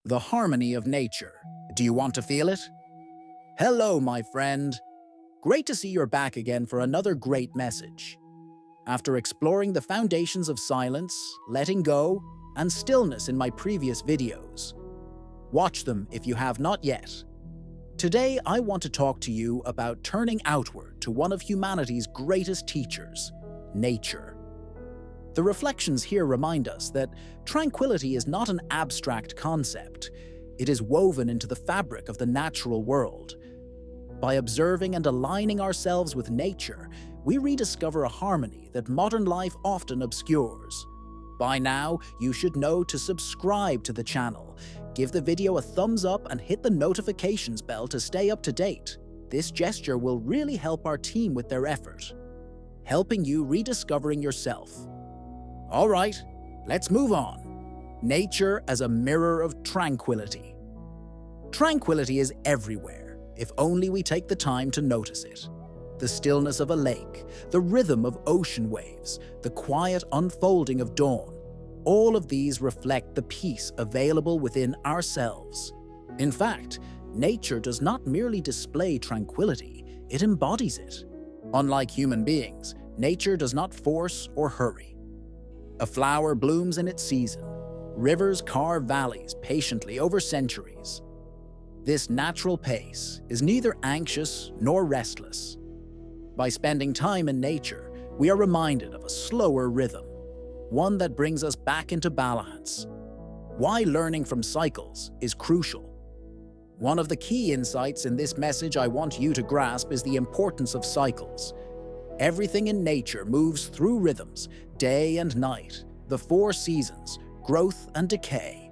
The harmony of nature. Do you want to feel it? Hello, my friend. Great to see you're back again for another great message. After exploring the foundations of silence, letting go, and stillness in my previous videos, watch them if you have not yet. Today, I want to talk to you about turning outward to one of humanity's greatest teachers, nature. The reflections here remind us that tranquility is not an abstract concept. It is woven into the fabric of the natural world. By observing and aligning ourselves with nature, we rediscover a harmony that modern life often obscures. By now, you should know to subscribe to the channel, give the video a thumbs up and hit the notifications bell to stay up to date. This gesture will really help our team with their effort, helping you rediscovering yourself. All right, let's move on. Nature as a mirror of tranquility. Tranquility is everywhere, if only we take the time to notice it. The stillness of a lake, the rhythm of ocean waves, the quiet unfolding of dawn, all of these reflect the peace available within ourselves. In fact, nature does not merely display tranquility, it embodies it. Unlike human beings, nature does not force or hurry. A flower blooms in its season. Rivers carve valleys patiently over centuries. This natural pace is neither anxious nor restless. By spending time in nature, we are reminded of a slower rhythm, one that brings us back into balance. Why learning from cycles is crucial. One of the key insights in this message I want you to grasp is the importance of cycles. Everything in nature moves through rhythms, day and night, the four seasons, growth and decay.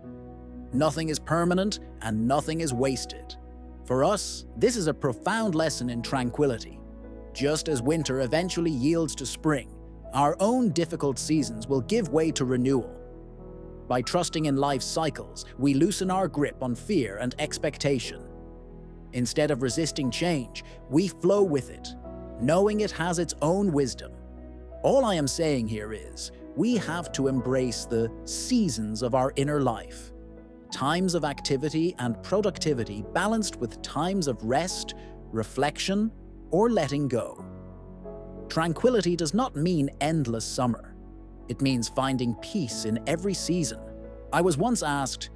Nothing is permanent and nothing is wasted. For us, this is a profound lesson in tranquility. Just as winter eventually yields to spring, our own difficult seasons will give way to renewal. By trusting in life's cycles, we loosen our grip on fear and expectation. Instead of resisting change, we flow with it, knowing it has its own wisdom. All I am saying here is, we have to embrace the seasons of our inner life. Times of activity and productivity balanced with times of rest, reflection, or letting go. Tranquility does not mean endless summer. It means finding peace in every season. I was once asked,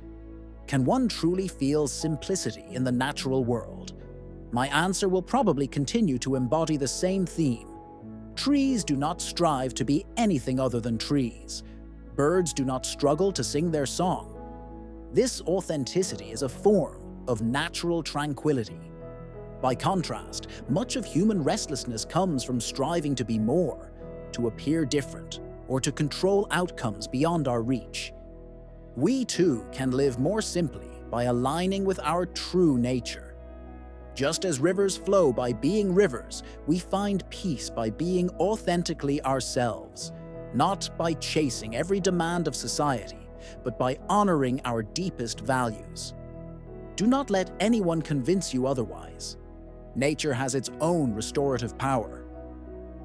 can one truly feel simplicity in the natural world? My answer will probably continue to embody the same theme. Trees do not strive to be anything other than trees. Birds do not struggle to sing their song. This authenticity is a form of natural tranquility. By contrast, much of human restlessness comes from striving to be more, to appear different, or to control outcomes beyond our reach. We too can live more simply by aligning with our true nature. Just as rivers flow by being rivers, we find peace by being authentically ourselves, not by chasing every demand of society, but by honoring our deepest values. Do not let anyone convince you otherwise. Nature has its own restorative power.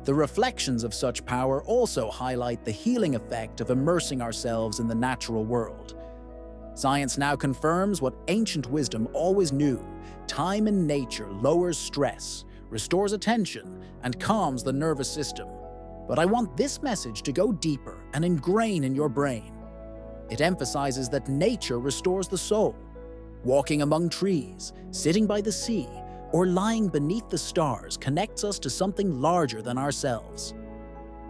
The reflections of such power also highlight the healing effect of immersing ourselves in the natural world. Science now confirms what ancient wisdom always knew. Time in nature lowers stress, restores attention, and calms the nervous system. But I want this message to go deeper and ingrain in your brain. It emphasizes that nature restores the soul. Walking among trees, sitting by the sea, or lying beneath the stars connects us to something larger than ourselves.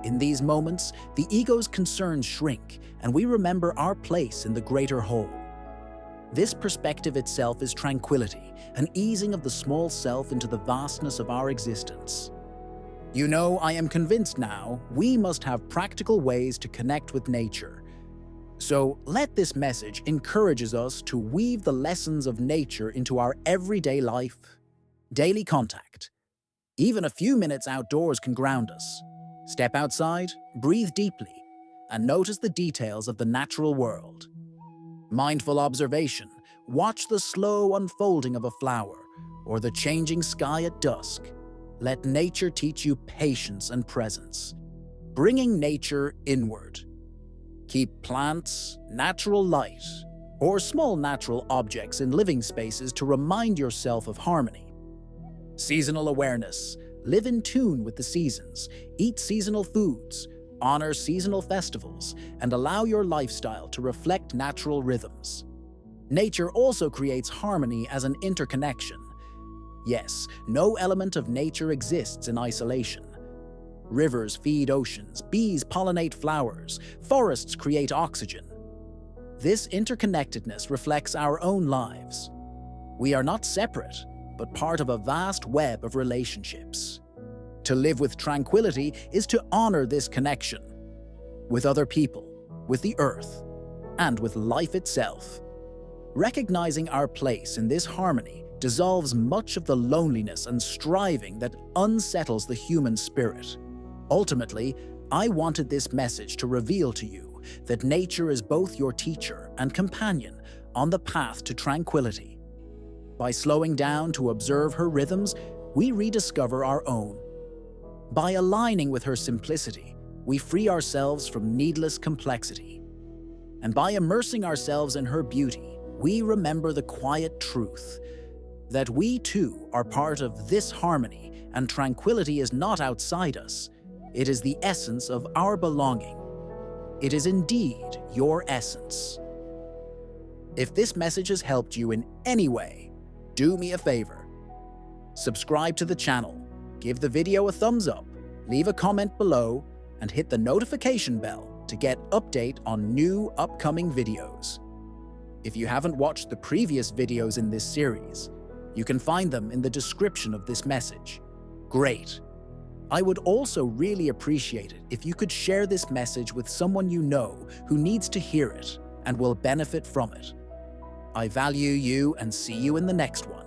In these moments, the ego's concerns shrink, and we remember our place in the greater whole. This perspective itself is tranquility, an easing of the small self into the vastness of our existence. You know, I am convinced now we must have practical ways to connect with nature. So let this message encourages us to weave the lessons of nature into our everyday life. Daily contact. Even a few minutes outdoors can ground us. Step outside, breathe deeply, and notice the details of the natural world. Mindful observation. Watch the slow unfolding of a flower or the changing sky at dusk. Let nature teach you patience and presence. Bringing nature inward. Keep plants, natural light, or small natural objects in living spaces to remind yourself of harmony. Seasonal awareness. Live in tune with the seasons, eat seasonal foods, honor seasonal festivals, and allow your lifestyle to reflect natural rhythms. Nature also creates harmony as an interconnection. Yes, no element of nature exists in isolation. Rivers feed oceans, bees pollinate flowers, forests create oxygen. This interconnectedness reflects our own lives. We are not separate, but part of a vast web of relationships. To live with tranquility is to honor this connection with other people, with the earth, and with life itself. Recognizing our place in this harmony dissolves much of the loneliness and striving that unsettles the human spirit. Ultimately, I wanted this message to reveal to you that nature is both your teacher and companion on the path to tranquility. By slowing down to observe her rhythms, we rediscover our own. By aligning with her simplicity, we free ourselves from needless complexity. And by immersing ourselves in her beauty, we remember the quiet truth that we too are part of this harmony, and tranquility is not outside us. It is the essence of our belonging. It is indeed your essence. If this message has helped you in any way, do me a favor. Subscribe to the channel, give the video a thumbs up, leave a comment below, and hit the notification bell to get update on new upcoming videos. If you haven't watched the previous videos in this series, you can find them in the description of this message. Great! I would also really appreciate it if you could share this message with someone you know who needs to hear it and will benefit from it. I value you and see you in the next one.